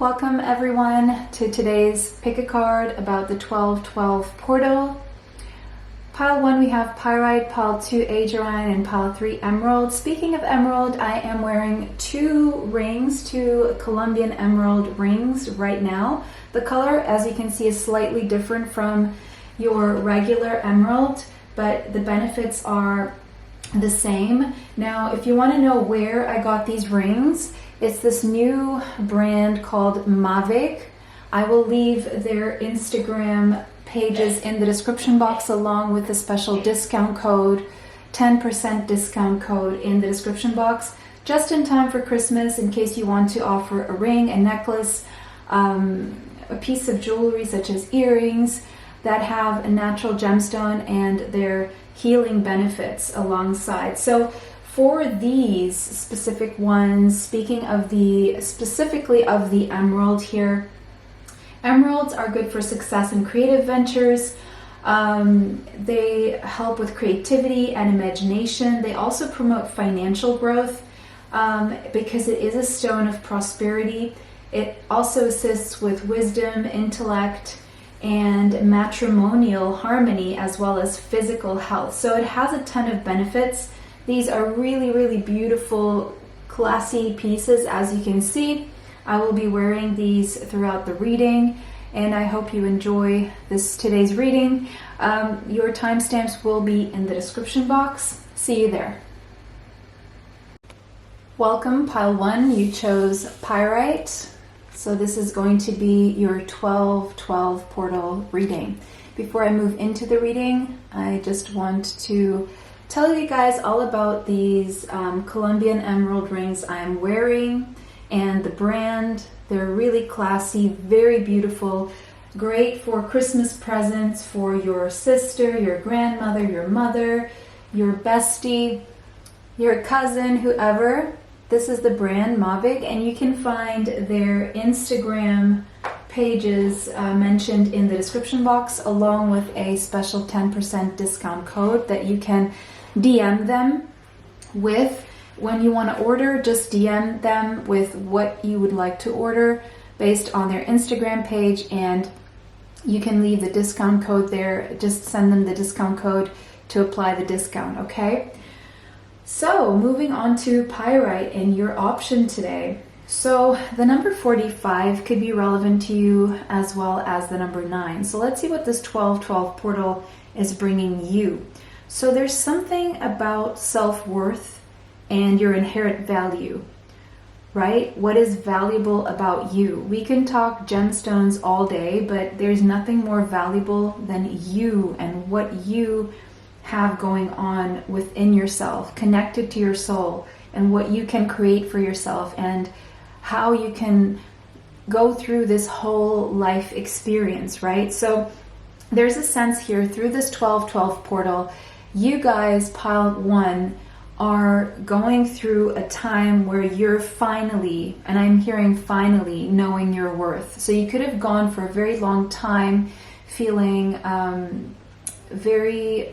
Welcome everyone to today's pick a card about the 12-12 portal. Pile 1 we have Pyrite, Pile 2 Agerine, and Pile 3 Emerald. Speaking of emerald, I am wearing two Colombian emerald rings right now. The color, as you can see, is slightly different from your regular emerald, but the benefits are the same. Now, if you want to know where I got these rings, it's this new brand called Mavic. I will leave their Instagram pages in the description box along with a special discount code, 10% discount code in the description box, just in time for Christmas in case you want to offer a ring, a necklace, a piece of jewelry such as earrings that have a natural gemstone and their healing benefits alongside. So for these specific ones, speaking of specifically of the emerald here, emeralds are good for success in creative ventures. They help with creativity and imagination. They also promote financial growth because it is a stone of prosperity. It also assists with wisdom, intellect, and matrimonial harmony, as well as physical health. So it has a ton of benefits. These are really, really beautiful, classy pieces, as you can see. I will be wearing these throughout the reading, and I hope you enjoy today's reading. Your timestamps will be in the description box. See you there. Welcome, Pile 1. You chose Pyrite. So this is going to be your 12-12 portal reading. Before I move into the reading, I just want to tell you guys all about these Colombian emerald rings I'm wearing and the brand. They're really classy, very beautiful, great for Christmas presents for your sister, your grandmother, your mother, your bestie, your cousin, whoever. This is the brand Mavic, and you can find their Instagram pages mentioned in the description box, along with a special 10% discount code that you can DM them with. When you want to order, just DM them with what you would like to order based on their Instagram page, and you can leave the discount code there. Just send them the discount code to apply the discount, okay? So moving on to Pyrite and your option today. So the number 45 could be relevant to you as well as the number 9. So let's see what this 12-12 portal is bringing you. So there's something about self-worth and your inherent value, right? What is valuable about you? We can talk gemstones all day, but there's nothing more valuable than you and what you have going on within yourself, connected to your soul, and what you can create for yourself, and how you can go through this whole life experience, right? So there's a sense here through this 12-12 portal, you guys, Pile 1, are going through a time where you're finally, and I'm hearing finally, knowing your worth. So you could have gone for a very long time feeling very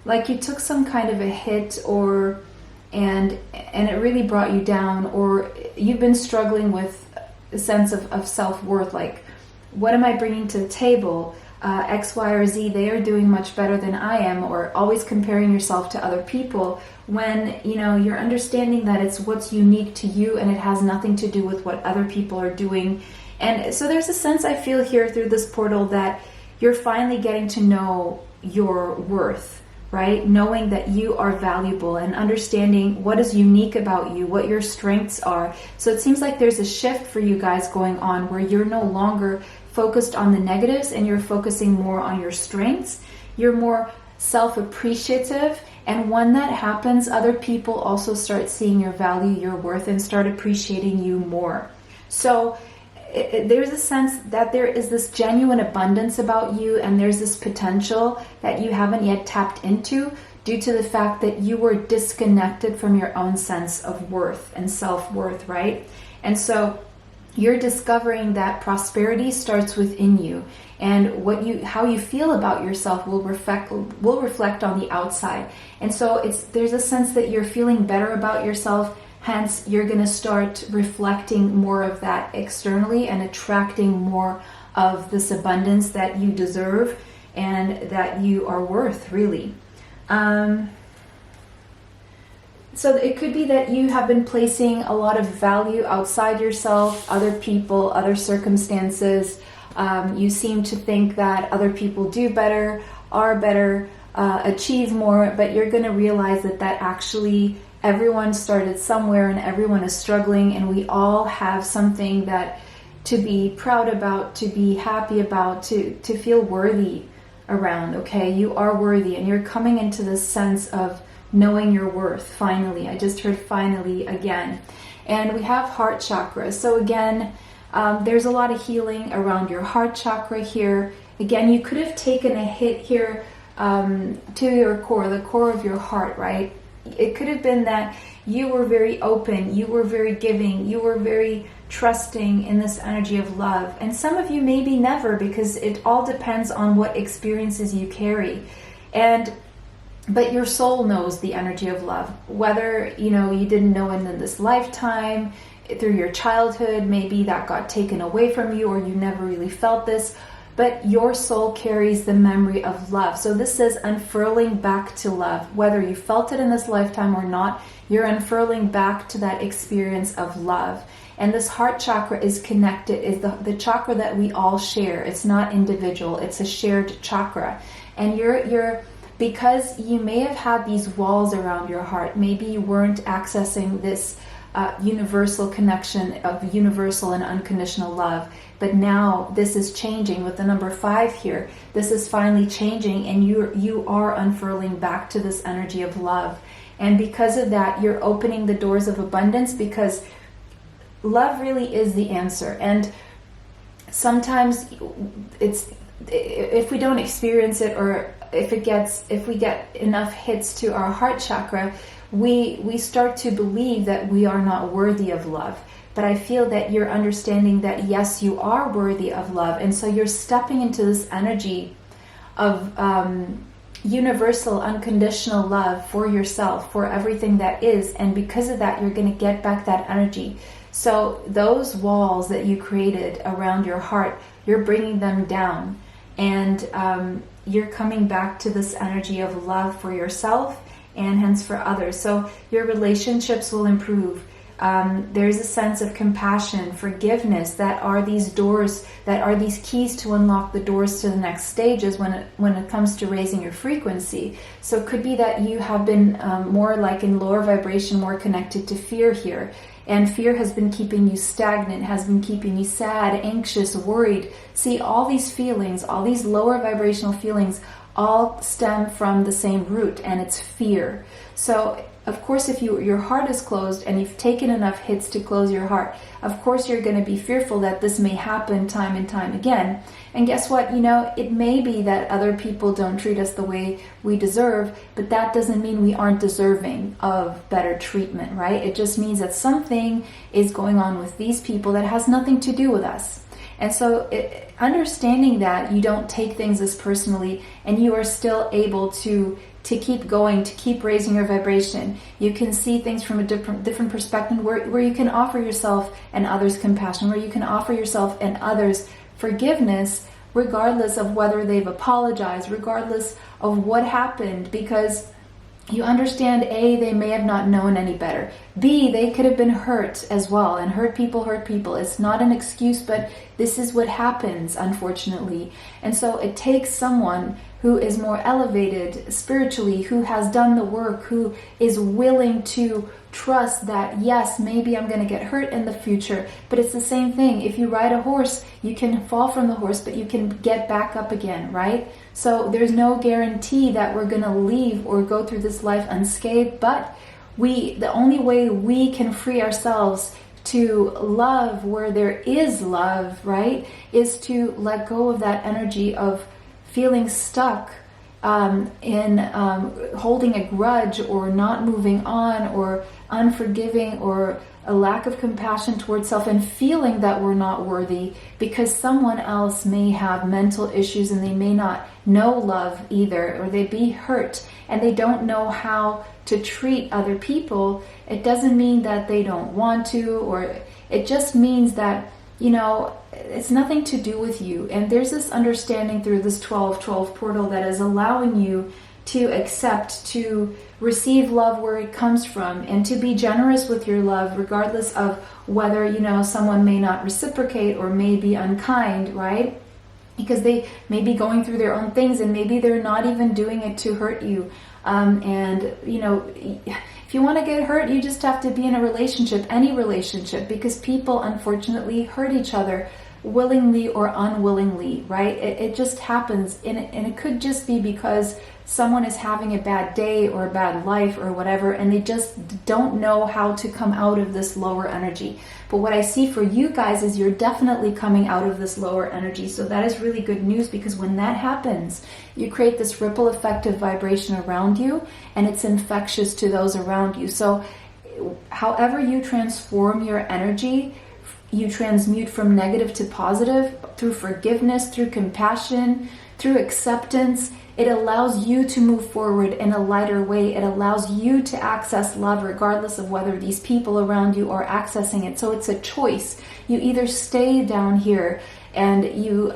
like you took some kind of a hit, and it really brought you down, or you've been struggling with a sense of self-worth, like, what am I bringing to the table? X, Y, or Z, they are doing much better than I am, or always comparing yourself to other people, when you're understanding that it's what's unique to you and it has nothing to do with what other people are doing. And so there's a sense I feel here through this portal that you're finally getting to know your worth, right? Knowing that you are valuable and understanding what is unique about you, what your strengths are. So it seems like there's a shift for you guys going on where you're no longer focused on the negatives and you're focusing more on your strengths. You're more self-appreciative, and when that happens, other people also start seeing your value, your worth, and start appreciating you more. So there's a sense that there is this genuine abundance about you, and there's this potential that you haven't yet tapped into due to the fact that you were disconnected from your own sense of worth and self-worth, right? And so you're discovering that prosperity starts within you, and how you feel about yourself will reflect on the outside. And so there's a sense that you're feeling better about yourself Hence, you're going to start reflecting more of that externally and attracting more of this abundance that you deserve and that you are worth, really. So it could be that you have been placing a lot of value outside yourself, other people, other circumstances. You seem to think that other people do better, are better, achieve more, but you're going to realize that actually everyone started somewhere and everyone is struggling, and we all have something that to be proud about, to be happy about, to feel worthy around, okay? You are worthy, and you're coming into this sense of knowing your worth, finally. I just heard finally again. And we have heart chakra. So again, there's a lot of healing around your heart chakra here. Again, you could have taken a hit here to your core, the core of your heart, right? It could have been that you were very open, you were very giving, you were very trusting in this energy of love. And some of you maybe never, because it all depends on what experiences you carry. But your soul knows the energy of love, whether you didn't know it in this lifetime, through your childhood, maybe that got taken away from you, or you never really felt this, but your soul carries the memory of love. So this says unfurling back to love. Whether you felt it in this lifetime or not, you're unfurling back to that experience of love. And this heart chakra is connected, is the chakra that we all share. It's not individual, it's a shared chakra. And you're because you may have had these walls around your heart, maybe you weren't accessing this universal connection of universal and unconditional love. But now this is changing with the number 5 here. This is finally changing, and you are unfurling back to this energy of love. And because of that, you're opening the doors of abundance, because love really is the answer. And sometimes if we don't experience it, or if we get enough hits to our heart chakra, we start to believe that we are not worthy of love. But I feel that you're understanding that yes, you are worthy of love. And so you're stepping into this energy of universal, unconditional love for yourself, for everything that is. And because of that, you're going to get back that energy. So those walls that you created around your heart, you're bringing them down. And you're coming back to this energy of love for yourself and hence for others. So your relationships will improve. There's a sense of compassion, forgiveness, that are these doors, that are these keys to unlock the doors to the next stages when it comes to raising your frequency. So it could be that you have been more like in lower vibration, more connected to fear here. And fear has been keeping you stagnant, has been keeping you sad, anxious, worried. See, all these feelings, all these lower vibrational feelings, all stem from the same root, and it's fear. So, of course, if your heart is closed and you've taken enough hits to close your heart, of course you're going to be fearful that this may happen time and time again. And guess what? It may be that other people don't treat us the way we deserve, but that doesn't mean we aren't deserving of better treatment, right? It just means that something is going on with these people that has nothing to do with us. And so understanding that you don't take things as personally, and you are still able to keep going, to keep raising your vibration. You can see things from a different perspective, where you can offer yourself and others compassion, where you can offer yourself and others forgiveness, regardless of whether they've apologized, regardless of what happened, because you understand, A, they may have not known any better. B, they could have been hurt as well, and hurt people hurt people. It's not an excuse, but this is what happens, unfortunately. And so it takes someone who is more elevated spiritually, who has done the work, who is willing to trust that, yes, maybe I'm going to get hurt in the future, but it's the same thing. If you ride a horse, you can fall from the horse, but you can get back up again, right? So there's no guarantee that we're going to leave or go through this life unscathed, but the only way we can free ourselves to love where there is love, right, is to let go of that energy of feeling stuck in holding a grudge, or not moving on, or unforgiving, or a lack of compassion towards self, and feeling that we're not worthy because someone else may have mental issues and they may not know love either, or they be hurt and they don't know how to treat other people. It doesn't mean that they don't want to, or it just means that, you know, it's nothing to do with you. And there's this understanding through this 12-12 portal that is allowing you to accept, to receive love where it comes from, and to be generous with your love regardless of whether, you know, someone may not reciprocate or may be unkind, right? Because they may be going through their own things, and maybe they're not even doing it to hurt you. And, you know, if you want to get hurt, you just have to be in a relationship, any relationship, because people unfortunately hurt each other willingly or unwillingly, right? It just happens, and it could just be because someone is having a bad day or a bad life or whatever, and they just don't know how to come out of this lower energy. But what I see for you guys is you're definitely coming out of this lower energy. So that is really good news, because when that happens, you create this ripple effect of vibration around you, and it's infectious to those around you. So however you transform your energy, you transmute from negative to positive through forgiveness, through compassion, through acceptance. It allows you to move forward in a lighter way. It allows you to access love regardless of whether these people around you are accessing it. So it's a choice. You either stay down here and you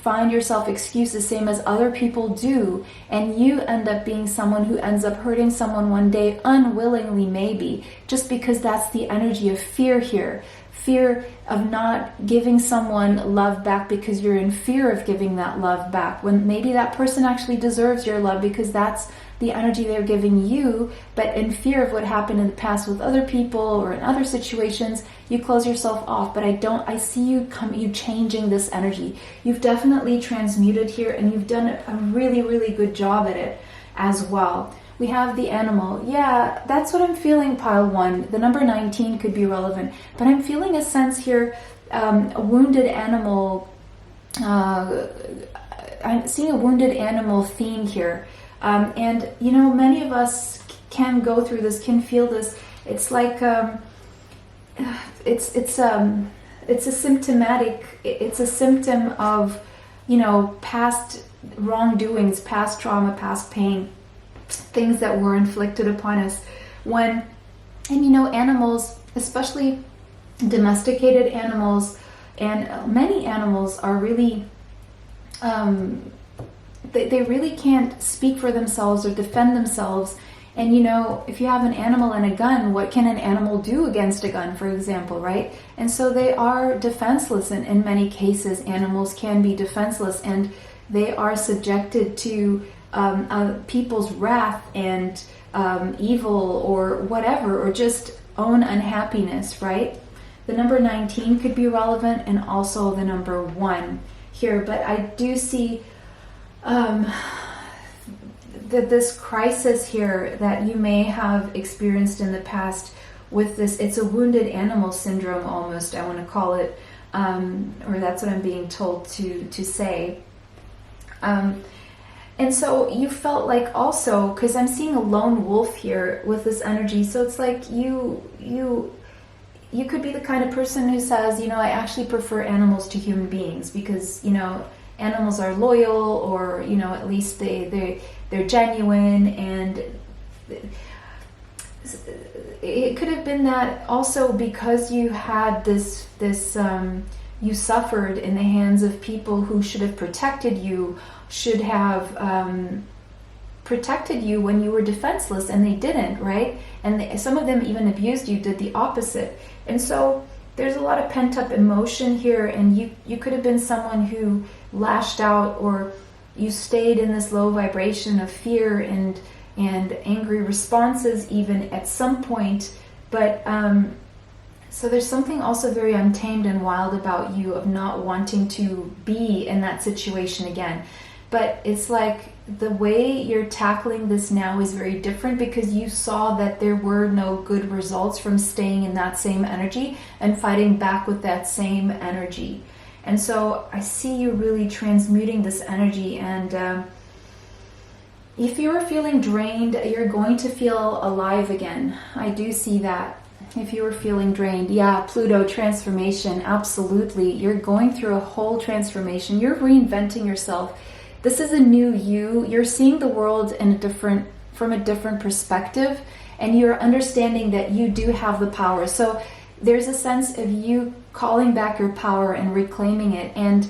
find yourself excuses same as other people do, and you end up being someone who ends up hurting someone one day unwillingly, maybe, just because that's the energy of fear here. Fear of not giving someone love back because you're in fear of giving that love back, when maybe that person actually deserves your love because that's the energy they're giving you. But in fear of what happened in the past with other people or in other situations, you close yourself off. But I see you changing this energy. You've definitely transmuted here, and you've done a really, really good job at it as well. We have the animal. Yeah, that's what I'm feeling, pile 1. The number 19 could be relevant. But I'm feeling a sense here, a wounded animal. I'm seeing a wounded animal theme here. And, you know, many of us can go through this, can feel this. It's like, it's a symptom of, you know, past wrongdoings, past trauma, past pain, things that were inflicted upon us. And you know, animals, especially domesticated animals, and many animals are really, they really can't speak for themselves or defend themselves. And you know, if you have an animal and a gun, what can an animal do against a gun, for example, right? And so they are defenseless, and in many cases animals can be defenseless, and they are subjected to people's wrath and evil or whatever, or just own unhappiness, right? The number 19 could be relevant, and also the number 1 here. But I do see that this crisis here that you may have experienced in the past with this, it's a wounded animal syndrome almost, I want to call it, or that's what I'm being told to say. And so you felt like also, because I'm seeing a lone wolf here with this energy, so it's like you could be the kind of person who says, you know, I actually prefer animals to human beings because, you know, animals are loyal, or, you know, at least they're genuine. And it could have been that also because you had this you suffered in the hands of people who should have protected you, should have protected you when you were defenseless, and they didn't, right? And some of them even abused you, did the opposite. And so there's a lot of pent-up emotion here, and you could have been someone who lashed out, or you stayed in this low vibration of fear and angry responses even at some point. But so there's something also very untamed and wild about you, of not wanting to be in that situation again. But it's like the way you're tackling this now is very different, because you saw that there were no good results from staying in that same energy and fighting back with that same energy. And so I see you really transmuting this energy. And if you're feeling drained, you're going to feel alive again. I do see that. if you were feeling drained. Yeah, Pluto transformation, absolutely. You're going through a whole transformation. You're reinventing yourself. This is a new you. You're seeing the world in from a different perspective, and you're understanding that you do have the power. So there's a sense of you calling back your power and reclaiming it, and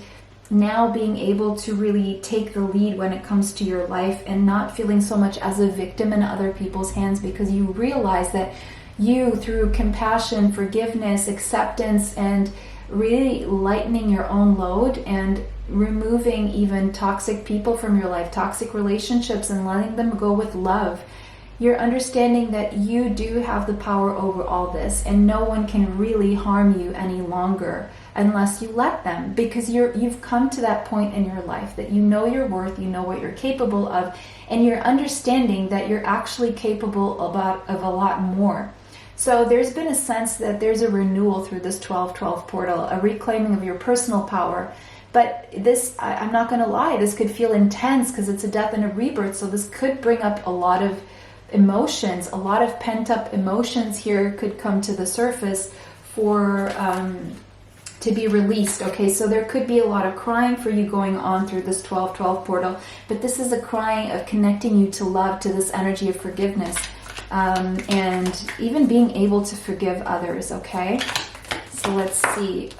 now being able to really take the lead when it comes to your life and not feeling so much as a victim in other people's hands, because you realize that you, through compassion, forgiveness, acceptance, and really lightening your own load and removing even toxic people from your life, toxic relationships, and letting them go with love, you're understanding that you do have the power over all this, and no one can really harm you any longer unless you let them, because you've come to that point in your life that you know your worth, you know what you're capable of, and you're understanding that you're actually capable of a lot more. So there's been a sense that there's a renewal through this 12-12 portal, a reclaiming of your personal power. But this, I'm not going to lie, this could feel intense because it's a death and a rebirth. So this could bring up a lot of emotions, a lot of pent-up emotions here could come to the surface for to be released. Okay, so there could be a lot of crying for you going on through this 12-12 portal, but this is a crying of connecting you to love, to this energy of forgiveness, and even being able to forgive others. Okay, so let's see.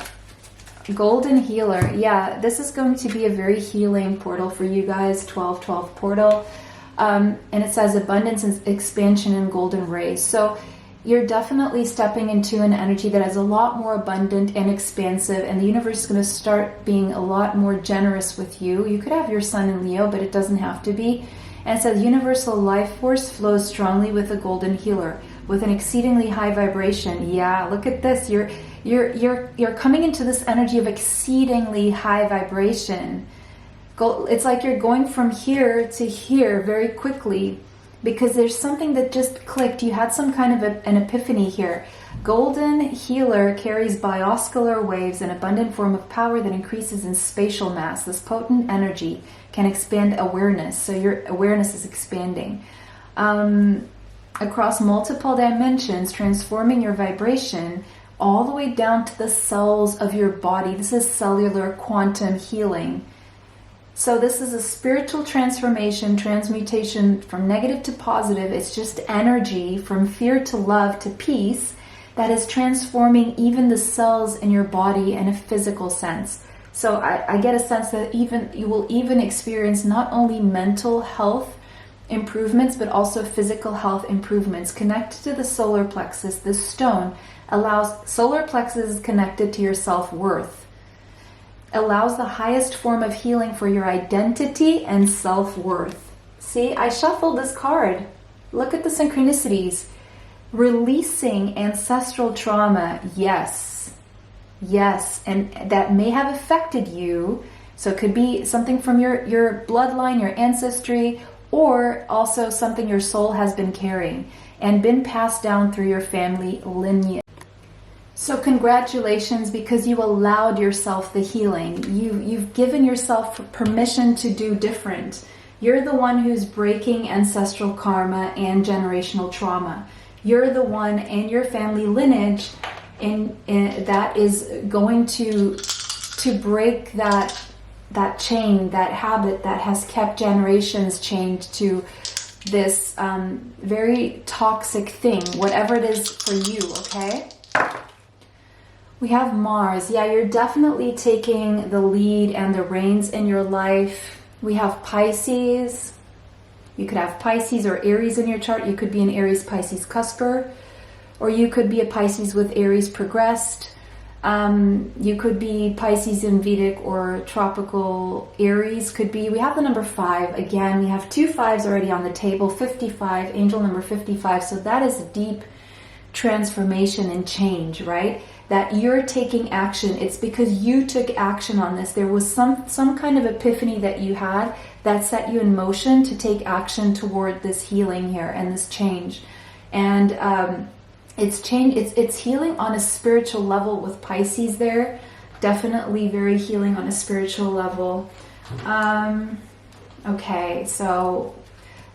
Golden healer. Yeah, this is going to be a very healing portal for you guys. 12-12 portal. And it says abundance and expansion and golden rays. So you're definitely stepping into an energy that is a lot more abundant and expansive, and the universe is going to start being a lot more generous with you. You could have your sun in Leo, but it doesn't have to be. And it says universal life force flows strongly with a golden healer with an exceedingly high vibration. Yeah, look at this. You're coming into this energy of exceedingly high vibration. It's like you're going from here to here very quickly, because there's something that just clicked. You had some kind of an epiphany here. Golden healer carries bioscalar waves, an abundant form of power that increases in spatial mass. This potent energy can expand awareness, so your awareness is expanding across multiple dimensions, transforming your vibration all the way down to the cells of your body. This is cellular quantum healing. So this is a spiritual transformation, transmutation from negative to positive. It's just energy from fear to love to peace that is transforming even the cells in your body in a physical sense. So I get a sense that you will even experience not only mental health improvements, but also physical health improvements. Connected to the solar plexus, this stone allows, solar plexus is connected to your self-worth, allows the highest form of healing for your identity and self-worth. See, I shuffled this card. Look at the synchronicities. Releasing ancestral trauma, yes, and that may have affected you. So it could be something from your bloodline, your ancestry, or also something your soul has been carrying and been passed down through your family lineage. So congratulations, because you allowed yourself the healing. You've given yourself permission to do different. You're the one who's breaking ancestral karma and generational trauma. You're the one and your family lineage that is going to break that chain, that habit that has kept generations chained to this very toxic thing, whatever it is for you, okay? We have Mars. Yeah, you're definitely taking the lead and the reins in your life. We have Pisces. You could have Pisces or Aries in your chart. You could be an Aries-Pisces cusper, or you could be a Pisces with Aries progressed. You could be Pisces in Vedic or tropical Aries. Could be. We have the number 5. Again, we have 2 5s already on the table. 55, angel number 55. So that is deep transformation and change, right? That you're taking action. It's because you took action on this. There was some kind of epiphany that you had that set you in motion to take action toward this healing here and this change. And it's change. It's healing on a spiritual level with Pisces there. Definitely very healing on a spiritual level. Okay, so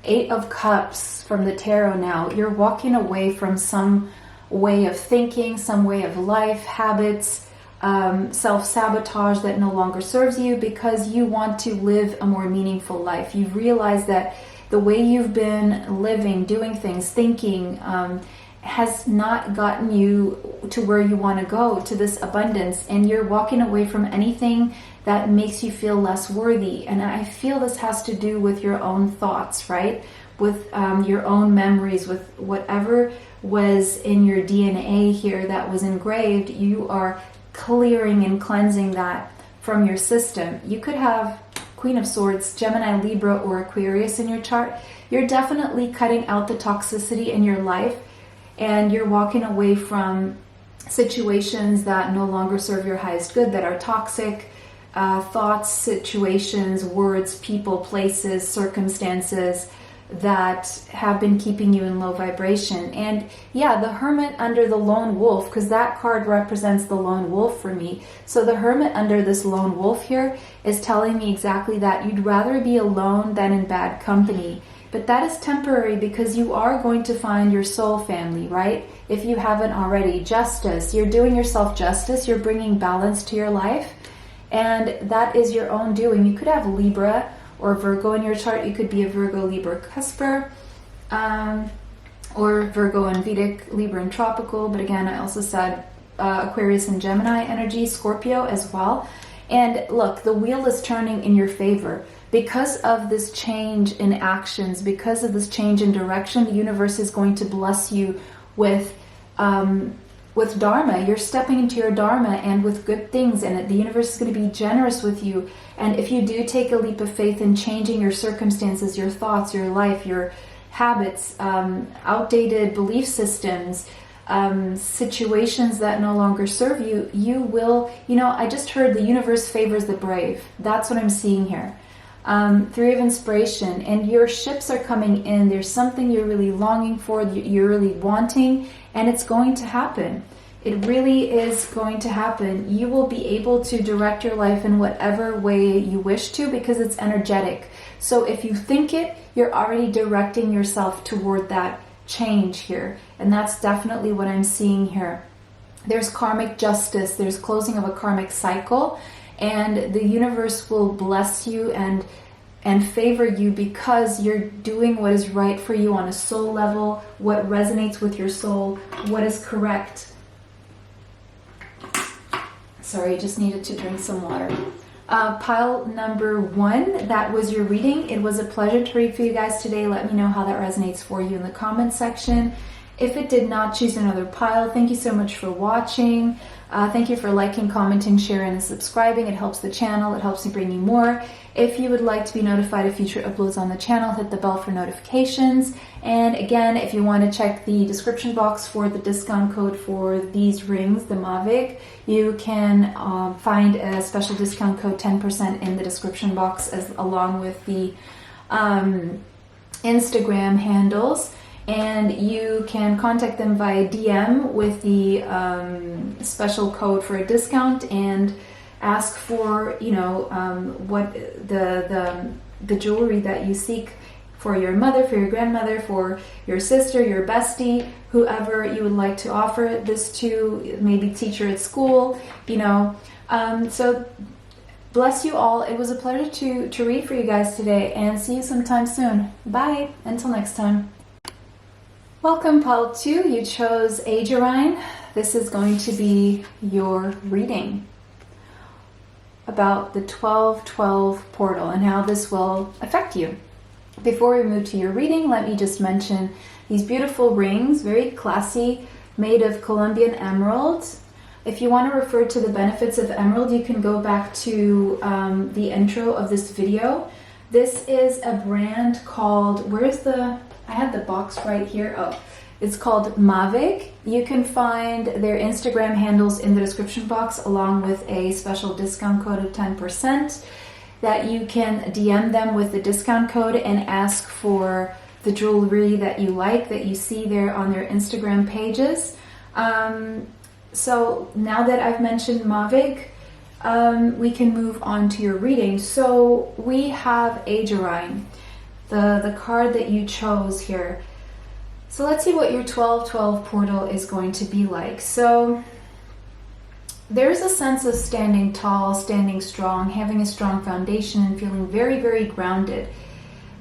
8 of Cups from the tarot now. You're walking away from some way of thinking, some way of life, habits, self-sabotage that no longer serves you, because you want to live a more meaningful life. You've realized that the way you've been living, doing things, thinking, has not gotten you to where you want to go, to this abundance, and you're walking away from anything that makes you feel less worthy. And I feel this has to do with your own thoughts, right? With your own memories, with whatever was in your DNA here that was engraved. You are clearing and cleansing that from your system. You could have Queen of Swords, Gemini, Libra, or Aquarius in your chart. You're definitely cutting out the toxicity in your life, and you're walking away from situations that no longer serve your highest good, that are toxic, thoughts, situations, words, people, places, circumstances that have been keeping you in low vibration. And yeah, the Hermit under the Lone Wolf, because that card represents the Lone Wolf for me. So the Hermit under this Lone Wolf here is telling me exactly that. You'd rather be alone than in bad company. But that is temporary, because you are going to find your soul family, right? If you haven't already. Justice. You're doing yourself justice. You're bringing balance to your life. And that is your own doing. You could have Libra or Virgo in your chart. You could be a Virgo, Libra, Cusper, or Virgo and Vedic, Libra and Tropical. But again, I also said Aquarius and Gemini energy, Scorpio as well. And look, the wheel is turning in your favor. Because of this change in actions, because of this change in direction, the universe is going to bless you with Dharma. You're stepping into your Dharma and with good things, and the universe is going to be generous with you. And if you do take a leap of faith in changing your circumstances, your thoughts, your life, your habits, outdated belief systems, situations that no longer serve you, you will, I just heard the universe favors the brave. That's what I'm seeing here. Three of Inspiration, and your ships are coming in. There's something you're really longing for, you're really wanting, and it's going to happen. It really is going to happen. You will be able to direct your life in whatever way you wish to, because it's energetic. So if you think it, you're already directing yourself toward that change here. And that's definitely what I'm seeing here. There's karmic justice. There's closing of a karmic cycle. And the universe will bless you and favor you, because you're doing what is right for you on a soul level, what resonates with your soul, what is correct. Sorry, just needed to drink some water. Pile number 1, that was your reading. It was a pleasure to read for you guys today. Let me know how that resonates for you in the comment section. If it did not, choose another pile. Thank you so much for watching. Thank you for liking, commenting, sharing, and subscribing. It helps the channel. It helps me bring you more. If you would like to be notified of future uploads on the channel, hit the bell for notifications. And again, if you want to check the description box for the discount code for these rings, the Mavic, you can find a special discount code 10% in the description box, along with the Instagram handles. And you can contact them via DM with the special code for a discount, and ask for, what the jewelry that you seek for your mother, for your grandmother, for your sister, your bestie, whoever you would like to offer this to, maybe teacher at school, So bless you all. It was a pleasure to read for you guys today, and see you sometime soon. Bye. Until next time. Welcome, pile 2. You chose Agerine. This is going to be your reading about the 12-12 portal and how this will affect you. Before we move to your reading, let me just mention these beautiful rings, very classy, made of Colombian emerald. If you want to refer to the benefits of emerald, you can go back to the intro of this video. This is a brand called, I have the box right here. Oh, it's called Mavic. You can find their Instagram handles in the description box, along with a special discount code of 10% that you can DM them with the discount code and ask for the jewelry that you like, that you see there on their Instagram pages. So now that I've mentioned Mavic, we can move on to your reading. So we have Agerine. The card that you chose here. So let's see what your 12-12 portal is going to be like. So there's a sense of standing tall, standing strong, having a strong foundation, and feeling very, very grounded.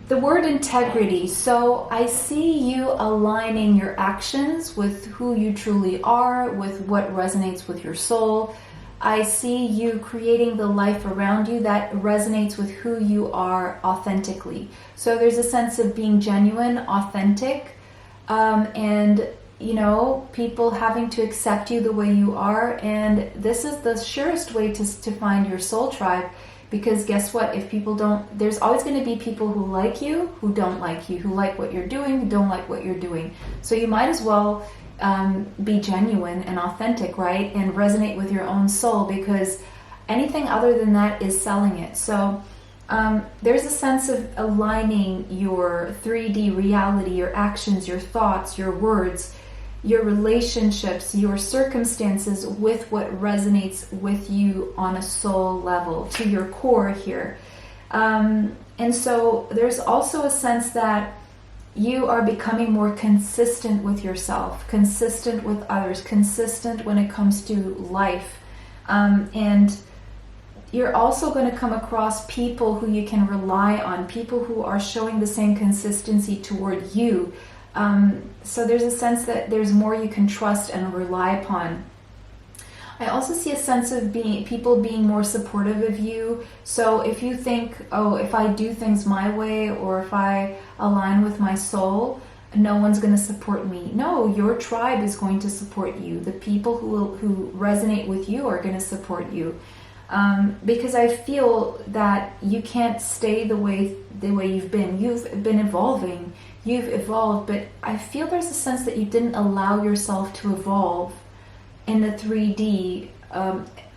The word integrity. So I see you aligning your actions with who you truly are, with what resonates with your soul. I see you creating the life around you that resonates with who you are authentically. So there's a sense of being genuine, authentic, and people having to accept you the way you are. And this is the surest way to find your soul tribe, because guess what? If people don't, there's always going to be people who like you, who don't like you, who like what you're doing, who don't like what you're doing. So you might as well be genuine and authentic, right? And resonate with your own soul, because anything other than that is selling it. So there's a sense of aligning your 3D reality, your actions, your thoughts, your words, your relationships, your circumstances with what resonates with you on a soul level, to your core here. And so there's also a sense that you are becoming more consistent with yourself, consistent with others, consistent when it comes to life. And you're also going to come across people who you can rely on, people who are showing the same consistency toward you. So there's a sense that there's more you can trust and rely upon. I also see a sense of people being more supportive of you. So if you think, oh, if I do things my way, or if I align with my soul, no one's going to support me. No, your tribe is going to support you. The people who resonate with you are going to support you. Because I feel that you can't stay the way you've been. You've been evolving. You've evolved, but I feel there's a sense that you didn't allow yourself to evolve in the 3D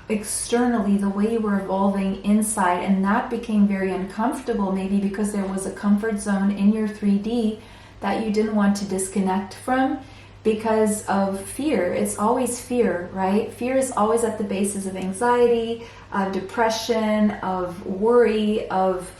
externally, the way you were evolving inside, and that became very uncomfortable, maybe because there was a comfort zone in your 3D that you didn't want to disconnect from because of fear. It's always fear, right? Fear is always at the basis of anxiety, of depression, of worry, of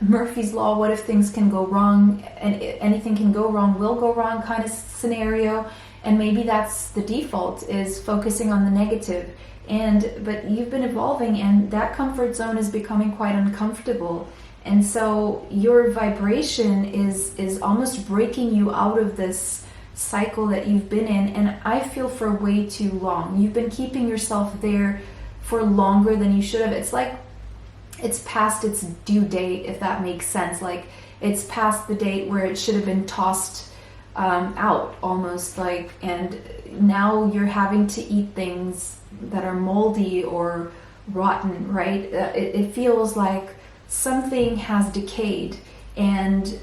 Murphy's Law, what if things can go wrong, and anything can go wrong will go wrong kind of scenario. And maybe that's the default, is focusing on the negative. But you've been evolving, and that comfort zone is becoming quite uncomfortable. And so your vibration is almost breaking you out of this cycle that you've been in. And I feel for way too long. You've been keeping yourself there for longer than you should have. It's like it's past its due date, if that makes sense. Like it's past the date where it should have been tossed out, almost like, and now you're having to eat things that are moldy or rotten, right? It feels like something has decayed, and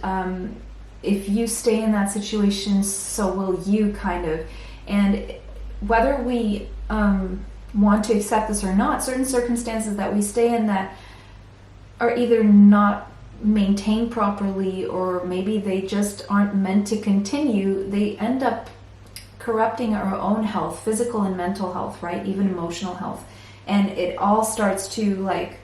if you stay in that situation, so will you, kind of. And whether we want to accept this or not, certain circumstances that we stay in that are either not maintained properly, or maybe they just aren't meant to continue, they end up corrupting our own health, physical and mental health, right? Even emotional health. And it all starts to like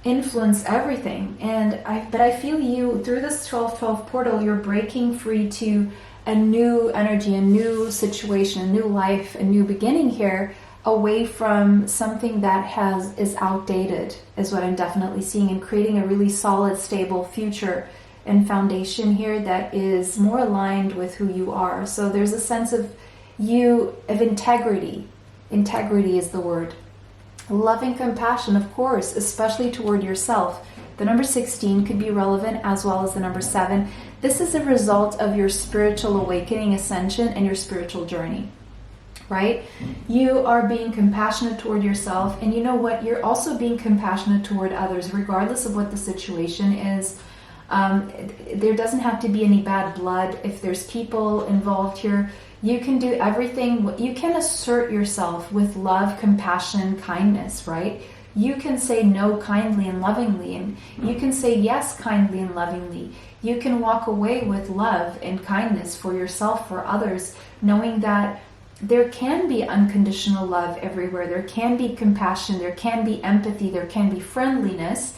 influence everything. But I feel you, through this 12-12 portal, you're breaking free to a new energy, a new situation, a new life, a new beginning here, away from something that is outdated, is what I'm definitely seeing, and creating a really solid, stable future and foundation here that is more aligned with who you are. So there's a sense of integrity. Integrity is the word. Loving compassion, of course, especially toward yourself. The number 16 could be relevant, as well as the number 7. This is a result of your spiritual awakening, ascension, and your spiritual journey. Right? You are being compassionate toward yourself, and you know what? You're also being compassionate toward others, regardless of what the situation is. There doesn't have to be any bad blood. If there's people involved here, you can do everything. You can assert yourself with love, compassion, kindness, right? You can say no kindly and lovingly, and you can say yes kindly and lovingly. You can walk away with love and kindness for yourself, for others, knowing that there can be unconditional love everywhere. There can be compassion. There can be empathy. There can be friendliness.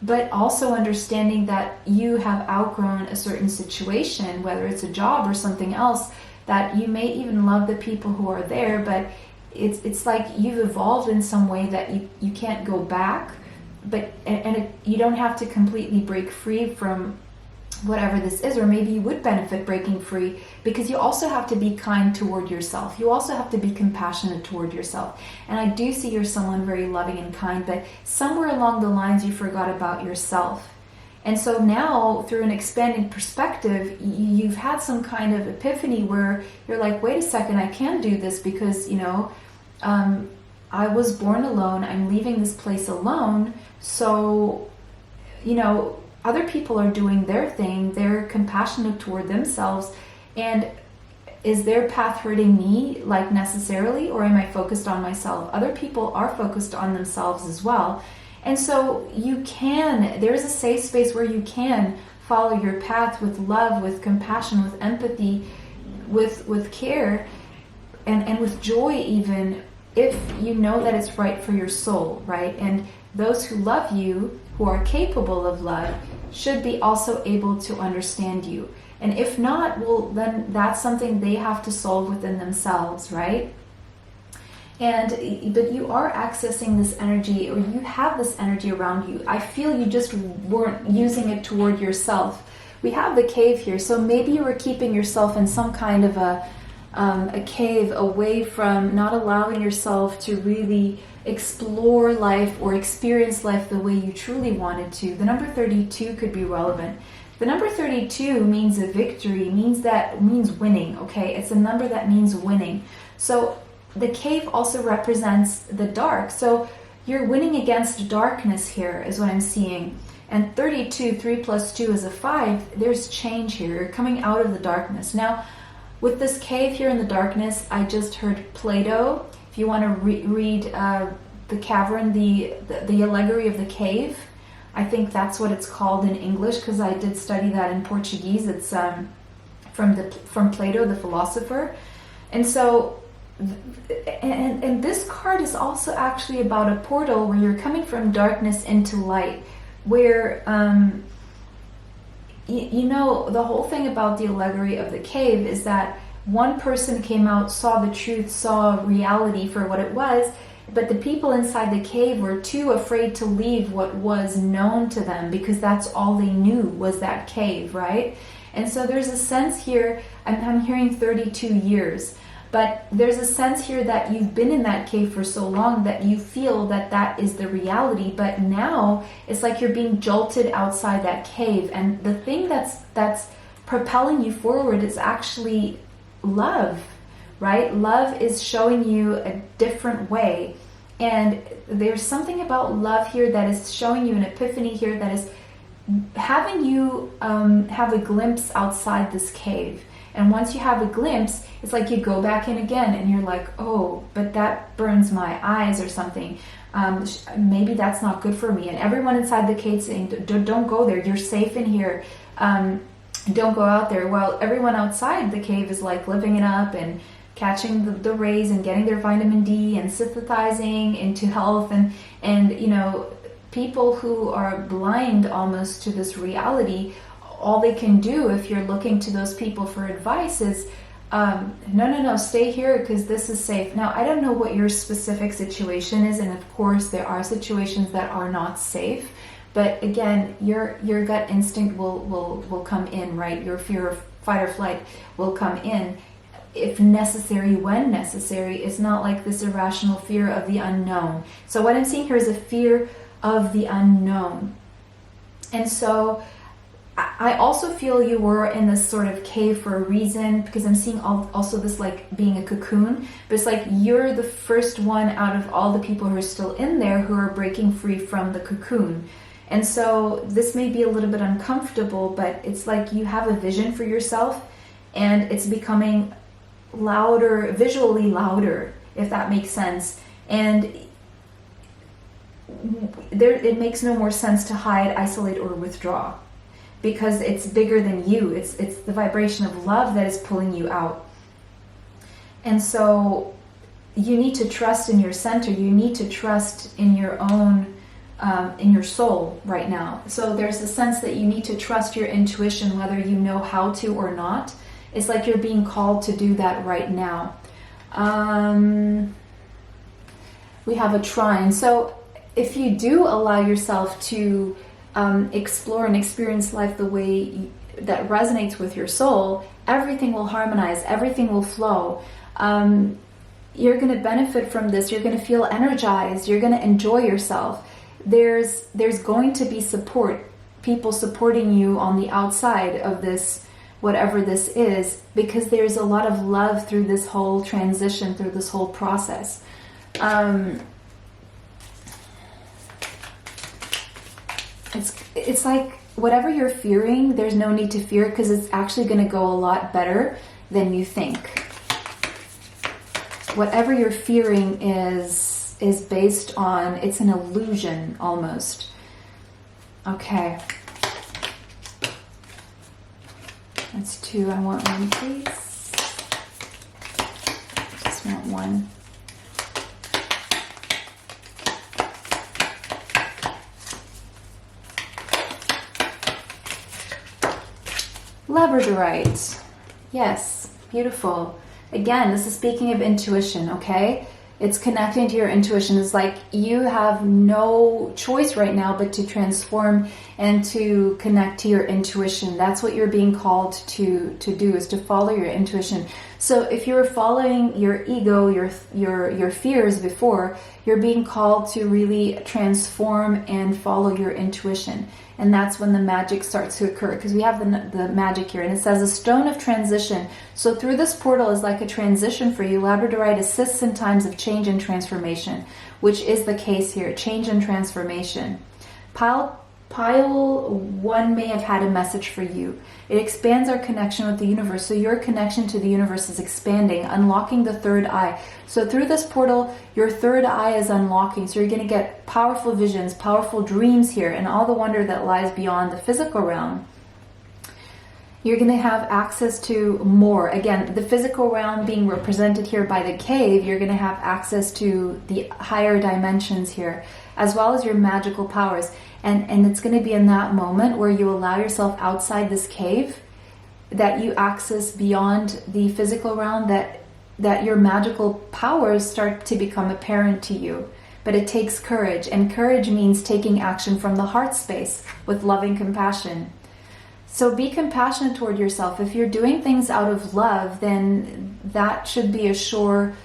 but also understanding that you have outgrown a certain situation, whether it's a job or something else, that you may even love the people who are there, but it's like you've evolved in some way that you can't go back, but you don't have to completely break free from whatever this is, or maybe you would benefit breaking free, because you also have to be kind toward yourself. You also have to be compassionate toward yourself. And I do see you're someone very loving and kind, but somewhere along the lines you forgot about yourself. And so now, through an expanding perspective, you've had some kind of epiphany where you're like, wait a second, I can do this because, I was born alone. I'm leaving this place alone. So, other people are doing their thing. They're compassionate toward themselves. And is their path hurting me, like, necessarily, or am I focused on myself? Other people are focused on themselves as well. And so there's a safe space where you can follow your path with love, with compassion, with empathy, with care, and with joy even, if you know that it's right for your soul, right? And those who love you, who are capable of love, should be also able to understand you. And if not, well, then that's something they have to solve within themselves, right? But you are accessing this energy, or you have this energy around you. I feel you just weren't using it toward yourself. We have the cave here, so maybe you were keeping yourself in some kind of a cave, away from, not allowing yourself to really explore life or experience life the way you truly wanted to. The number 32 could be relevant. The number 32 means a victory, means winning, okay? It's a number that means winning. So the cave also represents the dark. So you're winning against darkness here, is what I'm seeing. And 32, 3 plus 2 is a 5. There's change here. You're coming out of the darkness. Now, with this cave here in the darkness, I just heard Plato. If you want to read the cavern, the allegory of the cave, I think that's what it's called in English, because I did study that in Portuguese. It's from Plato, the philosopher. And so, and this card is also actually about a portal where you're coming from darkness into light, where the whole thing about the allegory of the cave is that one person came out, saw the truth, saw reality for what it was, but the people inside the cave were too afraid to leave what was known to them, because that's all they knew was that cave, right? And so there's a sense here, I'm hearing 32 years, but there's a sense here that you've been in that cave for so long that you feel that that is the reality, but now it's like you're being jolted outside that cave, and the thing that's propelling you forward is actually love, right? Love is showing you a different way, and there's something about love here that is showing you an epiphany here that is having you have a glimpse outside this cave. And once you have a glimpse, it's like you go back in again and you're like, oh, but that burns my eyes or something. Maybe that's not good for me. And everyone inside the cave saying, don't go there. You're safe in here. Don't go out there. While everyone outside the cave is like living it up and catching the rays and getting their vitamin D and synthesizing into health. And people who are blind almost to this reality, all they can do if you're looking to those people for advice is, no, stay here because this is safe. Now, I don't know what your specific situation is, and of course there are situations that are not safe, but again, your gut instinct will come in, right? Your fear of fight or flight will come in if necessary, when necessary. It's not like this irrational fear of the unknown. So what I'm seeing here is a fear of the unknown. And so I also feel you were in this sort of cave for a reason, because I'm seeing also this like being a cocoon, but it's like you're the first one out of all the people who are still in there who are breaking free from the cocoon. And so this may be a little bit uncomfortable, but it's like you have a vision for yourself and it's becoming louder, visually louder, if that makes sense. And it makes no more sense to hide, isolate, or withdraw, because it's bigger than you. It's the vibration of love that is pulling you out. And so you need to trust in your center. You need to trust in your own in your soul right now. So there's a sense that you need to trust your intuition, whether you know how to or not. It's like you're being called to do that right now. We have a trine. So if you do allow yourself to explore and experience life the way that resonates with your soul, everything will harmonize, everything will flow. You're going to benefit from this. You're going to feel energized. You're going to enjoy yourself. There's going to be support, people supporting you on the outside of this, whatever this is, because there's a lot of love through this whole transition, through this whole process. It's like whatever you're fearing, there's no need to fear, because it's actually going to go a lot better than you think. Whatever you're fearing is based on, it's an illusion almost. Okay. That's 2. I want 1, please. Just want 1. Labradorite. Yes, beautiful. Again, this is speaking of intuition, okay? It's connecting to your intuition. It's like you have no choice right now but to transform and to connect to your intuition. That's what you're being called to do, is to follow your intuition. So if you were following your ego, your fears before, you're being called to really transform and follow your intuition. And that's when the magic starts to occur, because we have the magic here. And it says a stone of transition. So through this portal is like a transition for you. Labradorite assists in times of change and transformation, which is the case here. Change and transformation. Pile 1 may have had a message for you. It expands our connection with the universe. So your connection to the universe is expanding, unlocking the third eye. So through this portal, your third eye is unlocking. So you're going to get powerful visions, powerful dreams here, and all the wonder that lies beyond the physical realm. You're going to have access to more. Again, the physical realm being represented here by the cave, you're going to have access to the higher dimensions here, as well as your magical powers. And it's going to be in that moment where you allow yourself outside this cave, that you access beyond the physical realm, that your magical powers start to become apparent to you. But it takes courage, and courage means taking action from the heart space with loving compassion. So be compassionate toward yourself. If you're doing things out of love, then that should be a sure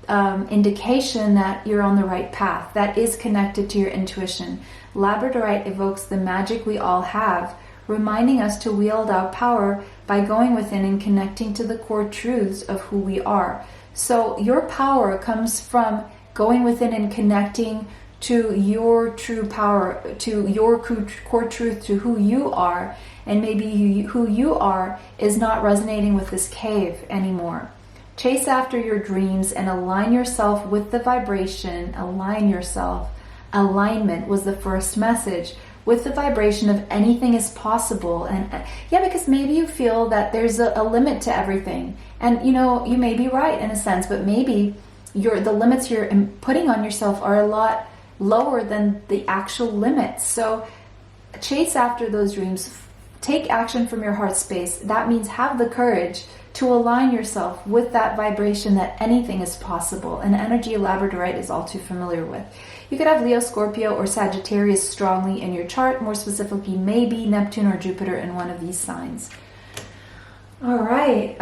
indication that you're on the right path. That is connected to your intuition. Labradorite evokes the magic we all have, reminding us to wield our power by going within and connecting to the core truths of who we are. So your power comes from going within and connecting to your true power, to your core truth, to who you are. And maybe who you are is not resonating with this cave anymore. Chase after your dreams and align yourself with the vibration. Align yourself. Alignment was the first message, with the vibration of anything is possible. And yeah, because maybe you feel that there's a limit to everything. And you know, you may be right in a sense, but maybe the limits you're putting on yourself are a lot lower than the actual limits. So chase after those dreams. Take action from your heart space. That means have the courage to align yourself with that vibration that anything is possible. An energy Labradorite is all too familiar with. You could have Leo, Scorpio, or Sagittarius strongly in your chart. More specifically, maybe Neptune or Jupiter in one of these signs. All right.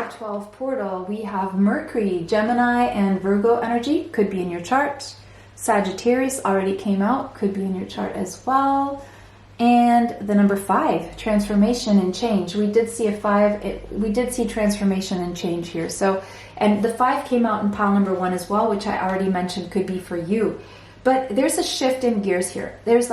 12 portal. We have Mercury, Gemini, and Virgo energy. Could be in your chart. Sagittarius already came out. Could be in your chart as well. And the number 5, transformation and change. We did see a 5. We did see transformation and change here. So, and the 5 came out in pile number 1 as well, which I already mentioned could be for you. But there's a shift in gears here. There's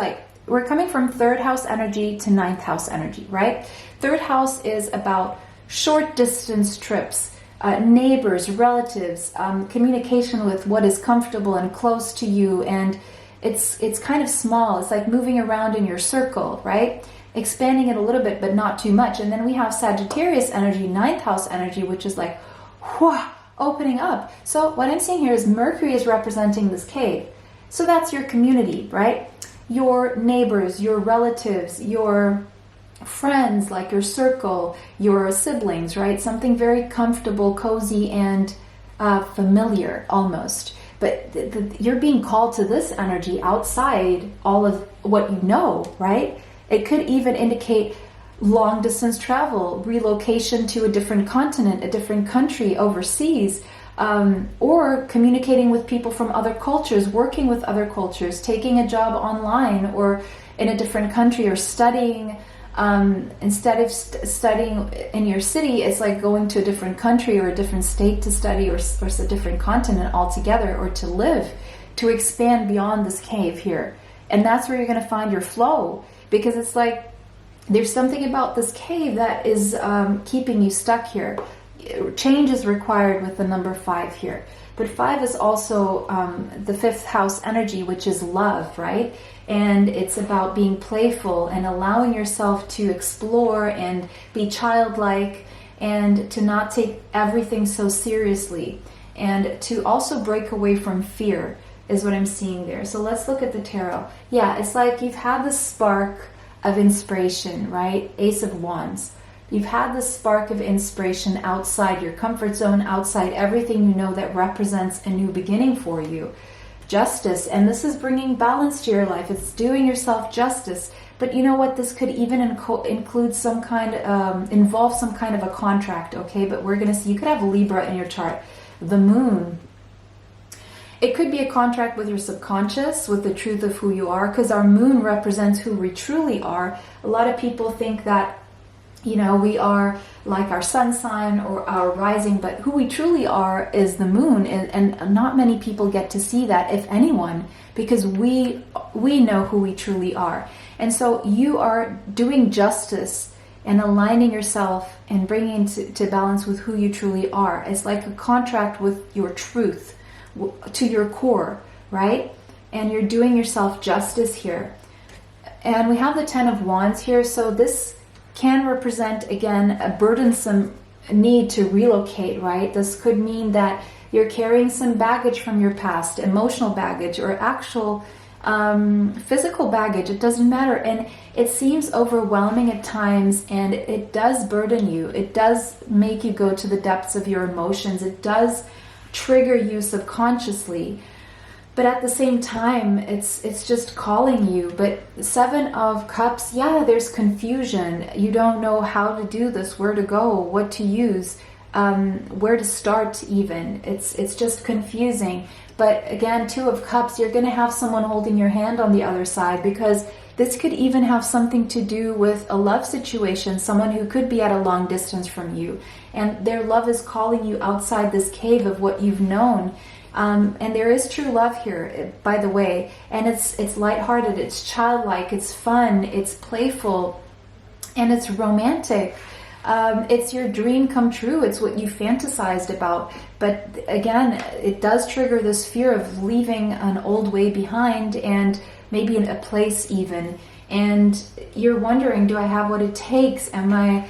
we're coming from 3rd house energy to 9th house energy, right? 3rd house is about short distance trips, neighbors, relatives, communication with what is comfortable and close to you, and it's kind of small. It's like moving around in your circle, right? Expanding it a little bit, but not too much. And then we have Sagittarius energy, 9th house energy, which is like, whoa, opening up. So what I'm seeing here is Mercury is representing this cave. So that's your community, right? Your neighbors, your relatives, your friends, like your circle, your siblings, right? Something very comfortable, cozy, and familiar almost. But you're being called to this energy outside all of what you know, right? It could even indicate long distance travel, relocation to a different continent, a different country, overseas, or communicating with people from other cultures, working with other cultures, taking a job online or in a different country, or studying. Instead of studying in your city, it's like going to a different country or a different state to study, or a different continent altogether, or to live, to expand beyond this cave here. And that's where you're going to find your flow, because it's like there's something about this cave that is keeping you stuck here. Change is required with the number 5 here. But 5 is also the 5th house energy, which is love, right? And it's about being playful and allowing yourself to explore and be childlike, and to not take everything so seriously, and to also break away from fear is what I'm seeing there. So let's look at the tarot. Yeah, it's like you've had this spark of inspiration, right? Ace of Wands. You've had this spark of inspiration outside your comfort zone, outside everything you know that represents a new beginning for you. Justice, and this is bringing balance to your life. It's doing yourself justice. But you know what? This could even include some kind of, involve some kind of a contract, okay? But we're going to see, you could have Libra in your chart. The moon. It could be a contract with your subconscious, with the truth of who you are, because our moon represents who we truly are. A lot of people think that, you know, we are like our sun sign or our rising, but who we truly are is the moon, and not many people get to see that, if anyone, because we know who we truly are. And so you are doing justice and aligning yourself and bringing to balance with who you truly are. It's like a contract with your truth, to your core, right? And you're doing yourself justice here. And we have the 10 of Wands here, so this can represent, again, a burdensome need to relocate, right? This could mean that you're carrying some baggage from your past, emotional baggage, or actual physical baggage. It doesn't matter. And it seems overwhelming at times, and it does burden you. It does make you go to the depths of your emotions. It does trigger you subconsciously. But at the same time, it's just calling you. But 7 of Cups, yeah, there's confusion. You don't know how to do this, where to go, what to use, where to start even. It's just confusing. But again, 2 of Cups, you're going to have someone holding your hand on the other side, because this could even have something to do with a love situation, someone who could be at a long distance from you. And their love is calling you outside this cave of what you've known. And there is true love here, by the way, and it's lighthearted, it's childlike, it's fun, it's playful, and it's romantic. It's your dream come true. It's what you fantasized about. But again, it does trigger this fear of leaving an old way behind, and maybe in a place even. And you're wondering, do I have what it takes? Am I,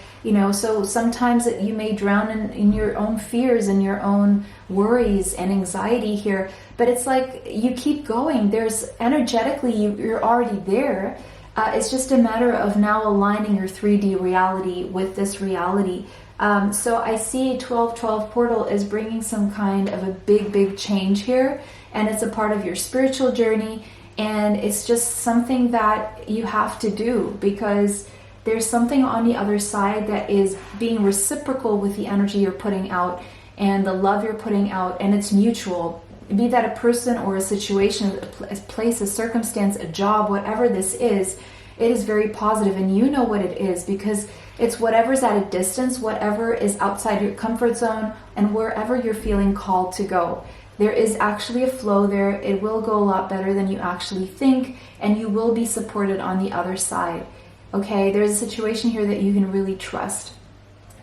so sometimes you may drown in your own fears and your own worries and anxiety here. But it's like you keep going. There's energetically, you're already there. It's just a matter of now aligning your 3D reality with this reality. So I see 1212 portal is bringing some kind of a big change here. And it's a part of your spiritual journey. And it's just something that you have to do, because there's something on the other side that is being reciprocal with the energy you're putting out and the love you're putting out, and it's mutual. Be that a person or a situation, a place, a circumstance, a job, whatever this is, it is very positive, and you know what it is, because it's whatever's at a distance, whatever is outside your comfort zone, and wherever you're feeling called to go. There is actually a flow there. It will go a lot better than you actually think, and you will be supported on the other side. Okay, there's a situation here that you can really trust.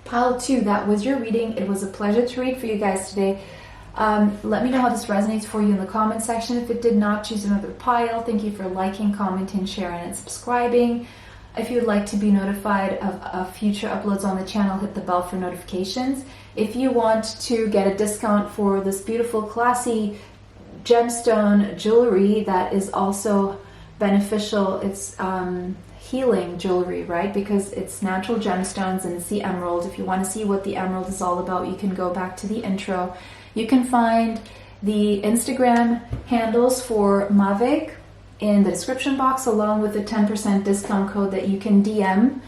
Pile 2, that was your reading. It was a pleasure to read for you guys today. Let me know how this resonates for you in the comment section. If it did not, choose another pile. Thank you for liking, commenting, sharing, and subscribing. If you'd like to be notified of future uploads on the channel, hit the bell for notifications. If you want to get a discount for this beautiful, classy gemstone jewelry that is also beneficial, it's healing jewelry, right? Because it's natural gemstones and it's the emerald. If you want to see what the emerald is all about, you can go back to the intro. You can find the Instagram handles for Mavic in the description box, along with a 10% discount code that you can DM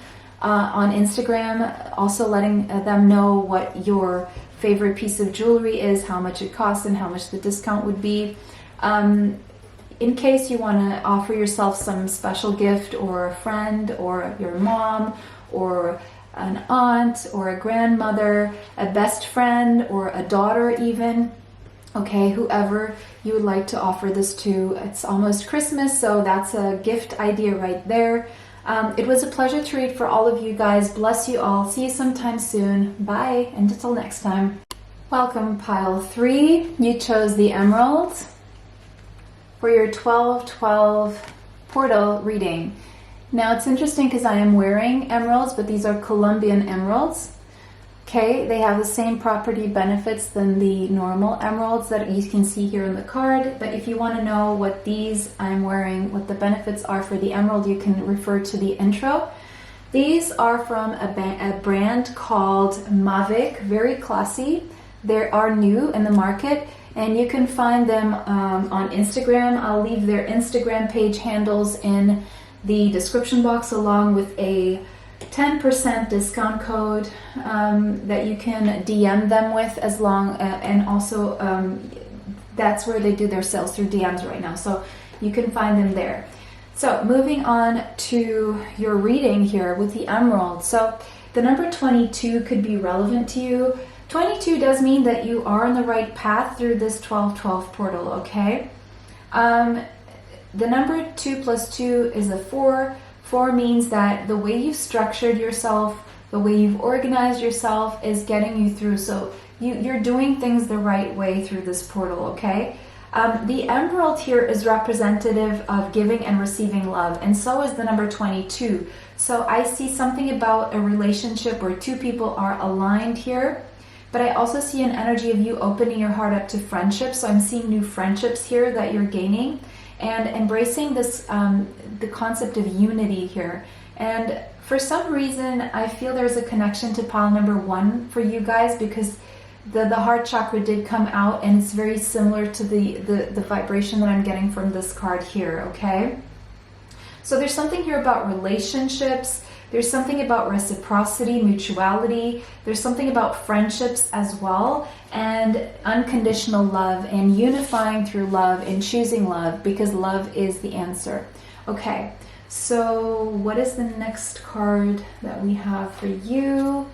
on Instagram, also letting them know what your favorite piece of jewelry is, how much it costs, and how much the discount would be. In case you want to offer yourself some special gift, or a friend, or your mom, or an aunt, or a grandmother, a best friend, or a daughter even, okay, whoever you would like to offer this to. It's almost Christmas, so that's a gift idea right there. It was a pleasure to read for all of you guys. Bless you all. See you sometime soon. Bye, and until next time. Welcome, pile 3. You chose the emerald for your 12-12 portal reading. Now it's interesting because I am wearing emeralds, but these are Colombian emeralds. Okay, they have the same property benefits than the normal emeralds that you can see here in the card. But if you want to know what these I'm wearing, what the benefits are for the emerald, you can refer to the intro. These are from a brand called Mavic, very classy. They are new in the market, and you can find them on Instagram. I'll leave their Instagram page handles in the description box, along with a 10% discount code that you can DM them with, as long and also that's where they do their sales, through DMs right now, so you can find them there. So moving on to your reading here with the emerald. So the number 22 could be relevant to you. 22 does mean that you are on the right path through this 12-12 portal, okay? The number 2 plus 2 is a 4. 4 means that the way you've structured yourself, the way you've organized yourself is getting you through. So you're doing things the right way through this portal, okay? The emerald here is representative of giving and receiving love, and so is the number 22. So I see something about a relationship where two people are aligned here, but I also see an energy of you opening your heart up to friendship. So I'm seeing new friendships here that you're gaining, and embracing this the concept of unity here. And for some reason, I feel there's a connection to pile number 1 for you guys, because the heart chakra did come out, and it's very similar to the vibration that I'm getting from this card here, okay? So there's something here about relationships. There's something about reciprocity, mutuality. There's something about friendships as well, and unconditional love, and unifying through love, and choosing love, because love is the answer. Okay, so what is the next card that we have for you?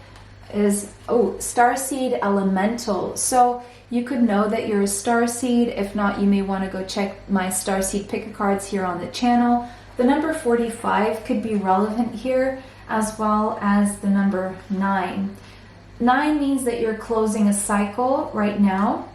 Is, Starseed Elemental. So you could know that you're a starseed. If not, you may want to go check my starseed pick a cards here on the channel. The number 45 could be relevant here, as well as the number 9. 9 means that you're closing a cycle right now.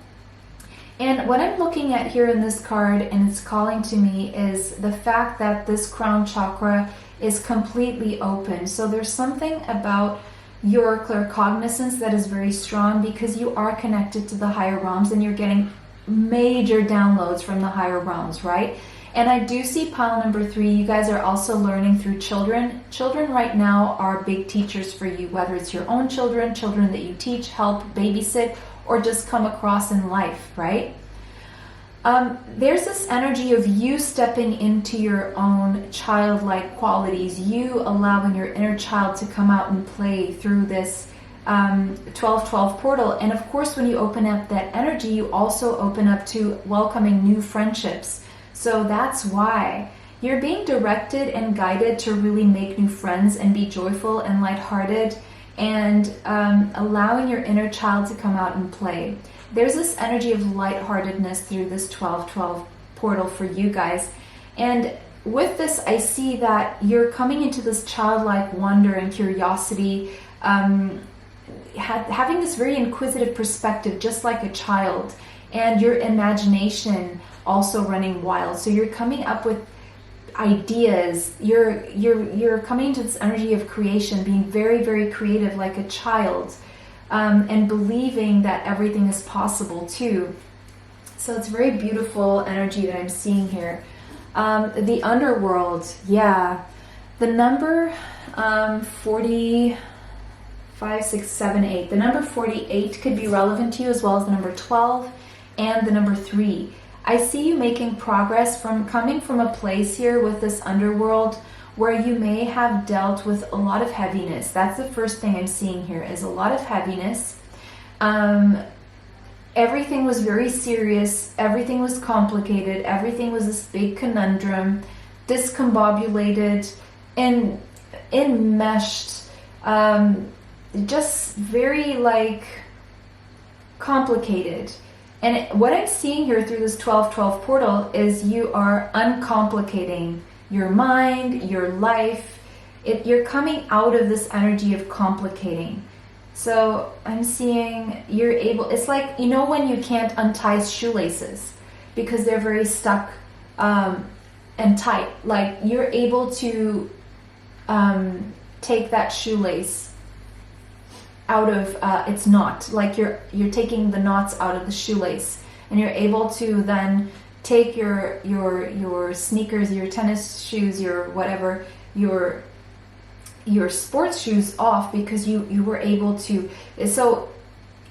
And what I'm looking at here in this card, and it's calling to me, is the fact that this crown chakra is completely open. So there's something about your claircognizance that is very strong, because you are connected to the higher realms, and you're getting major downloads from the higher realms, right? And I do see pile number 3, you guys are also learning through children. Children right now are big teachers for you, whether it's your own children, children that you teach, help, babysit, or just come across in life, right? There's this energy of you stepping into your own childlike qualities, you allowing your inner child to come out and play through this 12-12 portal. And of course, when you open up that energy, you also open up to welcoming new friendships. So that's why you're being directed and guided to really make new friends and be joyful and lighthearted, and allowing your inner child to come out and play. There's this energy of lightheartedness through this 12-12 portal for you guys. And with this, I see that you're coming into this childlike wonder and curiosity, having this very inquisitive perspective, just like a child, and your imagination also running wild. So you're coming up with ideas. You're coming into this energy of creation, being very, very creative like a child, and believing that everything is possible too. So it's very beautiful energy that I'm seeing here. The underworld, yeah. The number 40, 5, 6, 7, 8. The number 48 could be relevant to you, as well as the number 12 and the number 3. I see you making progress from coming from a place here with this underworld where you may have dealt with a lot of heaviness. That's the first thing I'm seeing here, is a lot of heaviness. Everything was very serious. Everything was complicated. Everything was this big conundrum, discombobulated and enmeshed, just very like complicated. And what I'm seeing here through this 12-12 portal is you are uncomplicating your mind, your life. You're coming out of this energy of complicating. So I'm seeing you're able, it's like, you know, when you can't untie shoelaces because they're very stuck and tight, like you're able to take that shoelace out of its knot, like you're taking the knots out of the shoelace, and you're able to then take your sneakers, your tennis shoes, your whatever, your sports shoes off, because you were able to. So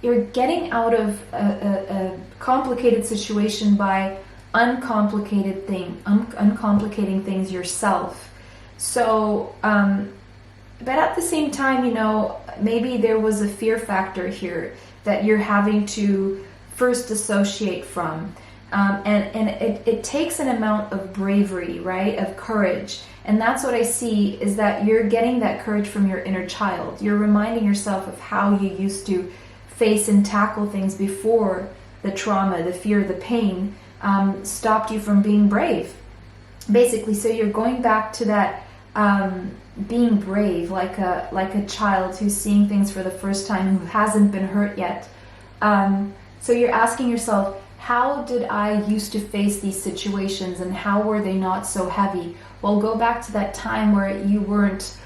you're getting out of a complicated situation by uncomplicating things yourself. So but at the same time, you know, maybe there was a fear factor here that you're having to first dissociate from. And it takes an amount of bravery, right? Of courage. And that's what I see, is that you're getting that courage from your inner child. You're reminding yourself of how you used to face and tackle things before the trauma, the fear, the pain stopped you from being brave, basically. So you're going back to that being brave, like a child who's seeing things for the first time, who hasn't been hurt yet. So you're asking yourself, how did I used to face these situations, and how were they not so heavy? Well, go back to that time where you weren't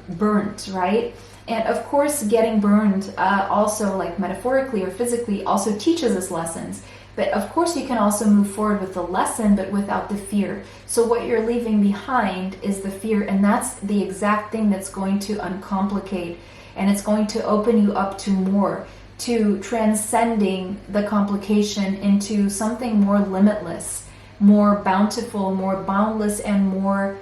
burnt, right? And of course, getting burned also, like metaphorically or physically, also teaches us lessons. But of course, you can also move forward with the lesson, but without the fear. So what you're leaving behind is the fear, and that's the exact thing that's going to uncomplicate, and it's going to open you up to more, to transcending the complication into something more limitless, more bountiful, more boundless, and more